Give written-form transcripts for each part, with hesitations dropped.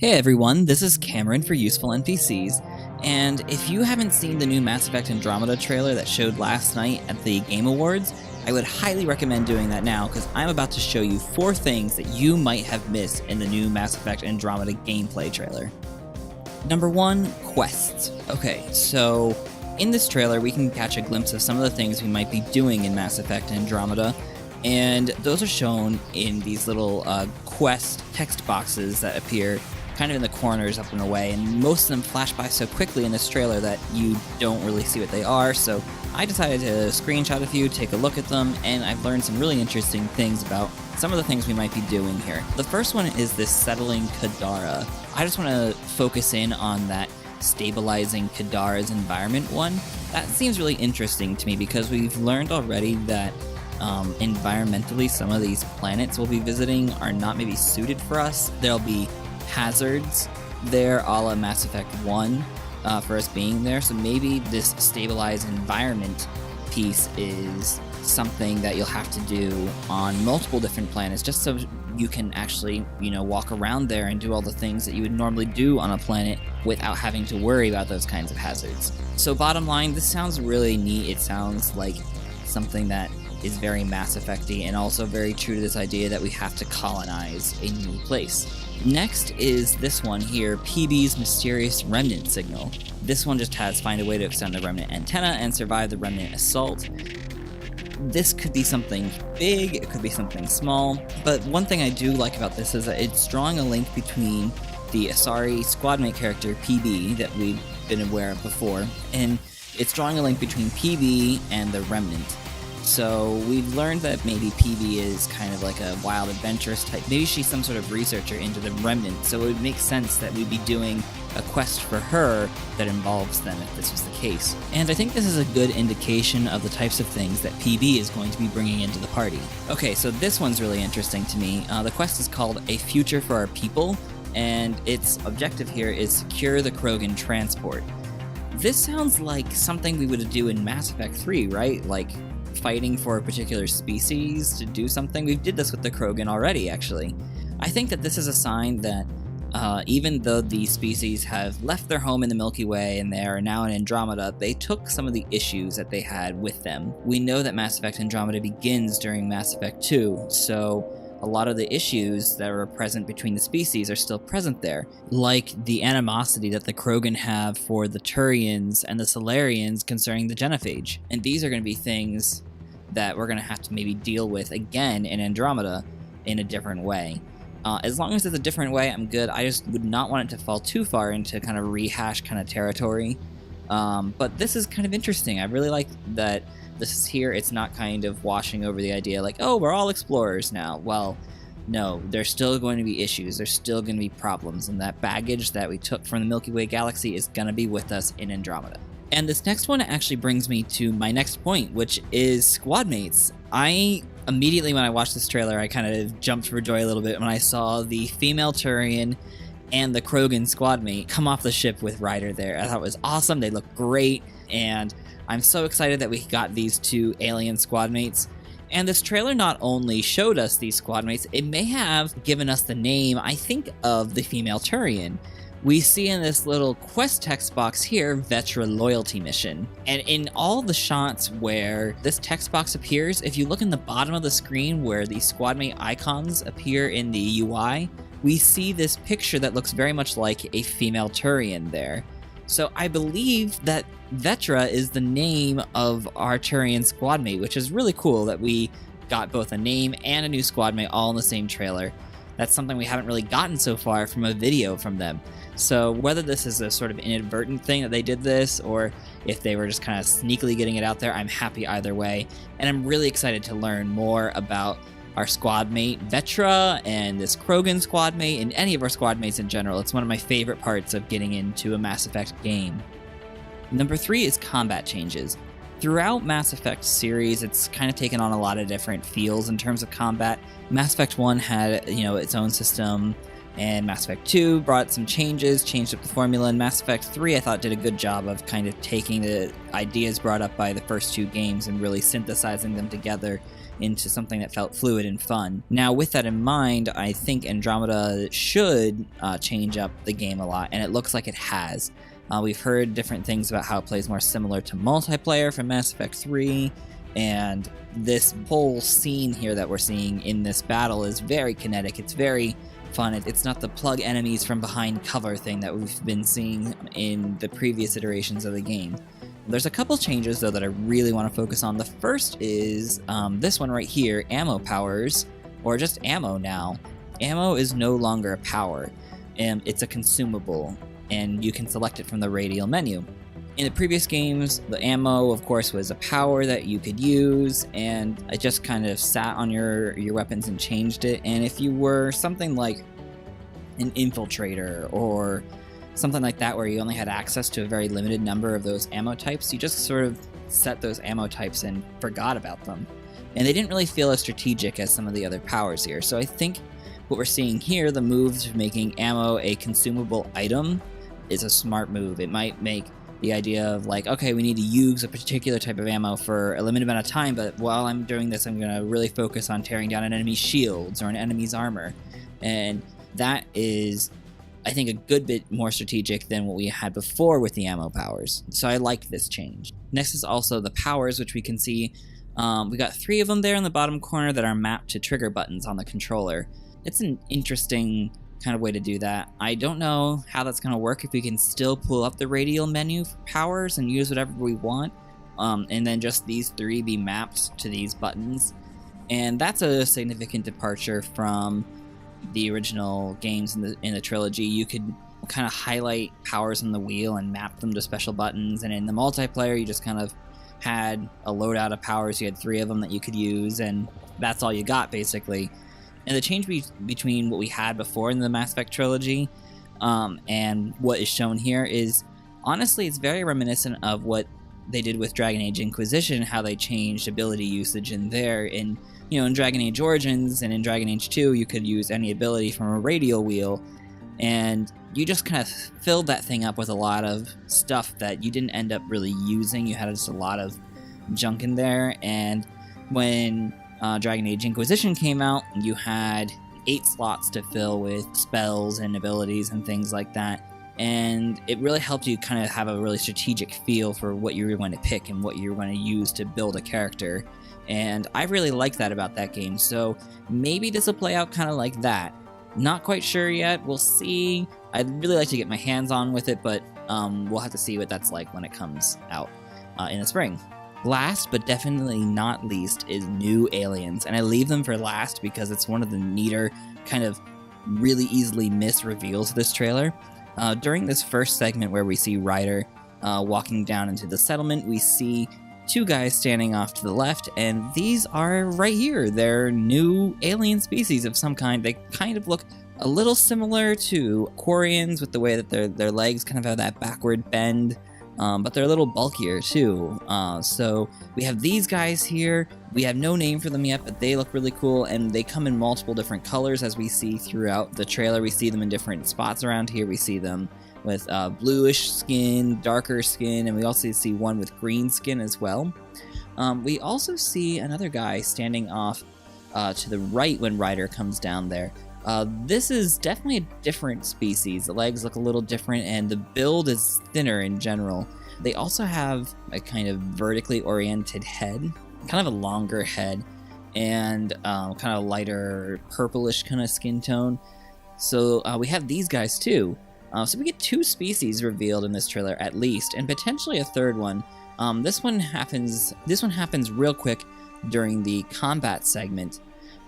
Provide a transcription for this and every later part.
Hey everyone, this is Cameron for Useful NPCs, and if you haven't seen the new Mass Effect Andromeda trailer that showed last night at the Game Awards, I would highly recommend doing that now because I'm about to show you 4 things that you might have missed in the new Mass Effect Andromeda gameplay trailer. Number 1, quests. Okay, so in this trailer we can catch a glimpse of some of the things we might be doing in Mass Effect Andromeda, and those are shown in these little quest text boxes that appear kind of in the corners up and away, and most of them flash by so quickly in this trailer that you don't really see what they are, so I decided to screenshot a few, take a look at them, and I've learned some really interesting things about some of the things we might be doing here. The first one is this settling Kadara. I just want to focus in on that stabilizing Kadara's environment one. That seems really interesting to me because we've learned already that environmentally some of these planets we'll be visiting are not maybe suited for us. There'll be hazards there a la Mass Effect 1 for us being there, so maybe this stabilized environment piece is something that you'll have to do on multiple different planets just so you can actually, walk around there and do all the things that you would normally do on a planet without having to worry about those kinds of hazards. So bottom line, this sounds really neat. It sounds like something that is very Mass Effect-y and also very true to this idea that we have to colonize a new place. Next is this one here, PB's Mysterious Remnant Signal. This one just has find a way to extend the Remnant antenna and survive the Remnant assault. This could be something big, it could be something small, but one thing I do like about this is that it's drawing a link between the Asari squadmate character PB that we've been aware of before, and it's drawing a link between PB and the Remnant. So we've learned that maybe PB is kind of like a wild adventurous type. Maybe she's some sort of researcher into the Remnant, so it would make sense that we'd be doing a quest for her that involves them if this was the case. And I think this is a good indication of the types of things that PB is going to be bringing into the party. Okay, so this one's really interesting to me. The quest is called A Future for Our People, and its objective here is secure the Krogan transport. This sounds like something we would do in Mass Effect 3, right? Like fighting for a particular species to do something. We did this with the Krogan already, actually. I think that this is a sign that even though these species have left their home in the Milky Way and they are now in Andromeda, they took some of the issues that they had with them. We know that Mass Effect Andromeda begins during Mass Effect 2, so a lot of the issues that are present between the species are still present there, like the animosity that the Krogan have for the Turians and the Solarians concerning the Genophage. And these are going to be things that we're going to have to maybe deal with again in Andromeda in a different way. As long as it's a different way, I'm good. I just would not want it to fall too far into kind of rehash kind of territory. But this is kind of interesting. I really like that this is here. It's not kind of washing over the idea like, oh, we're all explorers now. Well, no, there's still going to be issues. There's still going to be problems. And that baggage that we took from the Milky Way galaxy is going to be with us in Andromeda. And this next one actually brings me to my next point, which is squad mates. Immediately when I watched this trailer, I kind of jumped for joy a little bit when I saw the female Turian and the Krogan squad mate come off the ship with Ryder there. I thought it was awesome. They look great, and I'm so excited that we got these 2 alien squad mates. And this trailer not only showed us these squad mates, it may have given us the name, I think, of the female Turian. We see in this little quest text box here, Vetra Loyalty Mission. And in all the shots where this text box appears, if you look in the bottom of the screen where the squadmate icons appear in the UI, we see this picture that looks very much like a female Turian there. So I believe that Vetra is the name of our Turian squadmate, which is really cool that we got both a name and a new squadmate all in the same trailer. That's something we haven't really gotten so far from a video from them. So whether this is a sort of inadvertent thing that they did this, or if they were just kind of sneakily getting it out there, I'm happy either way. And I'm really excited to learn more about our squad mate Vetra and this Krogan squad mate and any of our squad mates in general. It's one of my favorite parts of getting into a Mass Effect game. Number 3 is combat changes. Throughout Mass Effect series, it's kind of taken on a lot of different feels in terms of combat. Mass Effect 1 had, its own system And Mass Effect 2 brought some changes, changed up the formula, and Mass Effect 3 I thought did a good job of kind of taking the ideas brought up by the first 2 games and really synthesizing them together into something that felt fluid and fun. Now, with that in mind, I think Andromeda should change up the game a lot, and it looks like it has. We've heard different things about how it plays more similar to multiplayer from Mass Effect 3, and this whole scene here that we're seeing in this battle is very kinetic. It's very fun. It's not the plug enemies from behind cover thing that we've been seeing in the previous iterations of the game. There's a couple changes, though, that I really want to focus on. The first is this one right here, ammo powers, or just ammo now. Ammo is no longer a power, and it's a consumable, and you can select it from the radial menu. In the previous games, the ammo, of course, was a power that you could use, and it just kind of sat on your weapons and changed it. And if you were something like an infiltrator or something like that where you only had access to a very limited number of those ammo types, you just sort of set those ammo types and forgot about them. And they didn't really feel as strategic as some of the other powers here. So I think what we're seeing here, the move to making ammo a consumable item, is a smart move. It might make the idea of like, okay, we need to use a particular type of ammo for a limited amount of time, but while I'm doing this, I'm going to really focus on tearing down an enemy's shields or an enemy's armor. And that is, I think, a good bit more strategic than what we had before with the ammo powers. So I like this change. Next is also the powers, which we can see. We got 3 of them there in the bottom corner that are mapped to trigger buttons on the controller. It's an interesting kind of way to do that. I don't know how that's going to work, if we can still pull up the radial menu for powers and use whatever we want, and then just these 3 be mapped to these buttons. And that's a significant departure from the original games in the trilogy. You could kind of highlight powers on the wheel and map them to special buttons, and in the multiplayer you just kind of had a loadout of powers. You had 3 of them that you could use, and that's all you got, basically. And the change between what we had before in the Mass Effect trilogy and what is shown here is, honestly, it's very reminiscent of what they did with Dragon Age Inquisition, how they changed ability usage in there. In Dragon Age Origins and in Dragon Age 2, you could use any ability from a radial wheel, and you just kind of filled that thing up with a lot of stuff that you didn't end up really using. You had just a lot of junk in there, and when Dragon Age Inquisition came out, you had 8 slots to fill with spells and abilities and things like that, and it really helped you kind of have a really strategic feel for what you were going to pick and what you were going to use to build a character. And I really like that about that game, so maybe this will play out kind of like that. Not quite sure yet, we'll see. I'd really like to get my hands on with it, but we'll have to see what that's like when it comes out in the spring. Last, but definitely not least, is new aliens, and I leave them for last because it's one of the neater, kind of really easily missed reveals of this trailer. During this first segment where we see Ryder walking down into the settlement, we see 2 guys standing off to the left, and these are right here. They're new alien species of some kind. They kind of look a little similar to Quarians with the way that their legs kind of have that backward bend. But they're a little bulkier too. So we have these guys here. We have no name for them yet, but they look really cool, and they come in multiple different colors as we see throughout the trailer. We see them in different spots around here. We see them with bluish skin, darker skin, and we also see one with green skin as well. We also see another guy standing off to the right when Ryder comes down there. This is definitely a different species. The legs look a little different, and the build is thinner in general. They also have a kind of vertically oriented head, kind of a longer head, and kind of lighter purplish kind of skin tone. So we have these guys too. So we get 2 species revealed in this trailer at least, and potentially a third one. This one happens real quick during the combat segment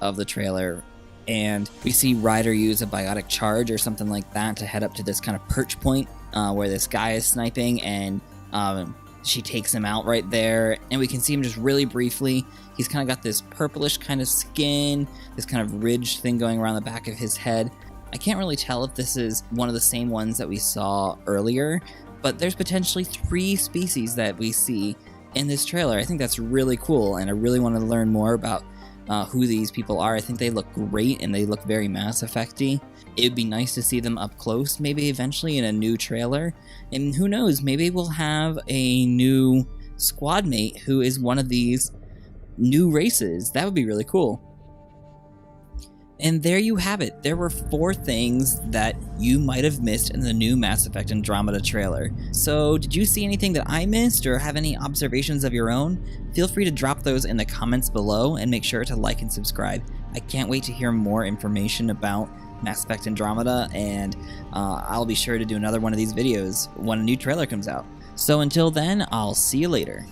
of the trailer. And we see Ryder use a biotic charge or something like that to head up to this kind of perch point where this guy is sniping, and she takes him out right there. And we can see him just really briefly. He's kind of got this purplish kind of skin, this kind of ridge thing going around the back of his head. I can't really tell if this is one of the same ones that we saw earlier, but there's potentially 3 species that we see in this trailer. I think that's really cool, and I really want to learn more about who these people are. I think they look great and they look very Mass Effect-y. It'd be nice to see them up close, maybe eventually in a new trailer. And who knows, maybe we'll have a new squad mate who is one of these new races. That would be really cool. And there you have it. There were 4 things that you might have missed in the new Mass Effect Andromeda trailer. So did you see anything that I missed or have any observations of your own? Feel free to drop those in the comments below and make sure to like and subscribe. I can't wait to hear more information about Mass Effect Andromeda, and I'll be sure to do another one of these videos when a new trailer comes out. So until then, I'll see you later.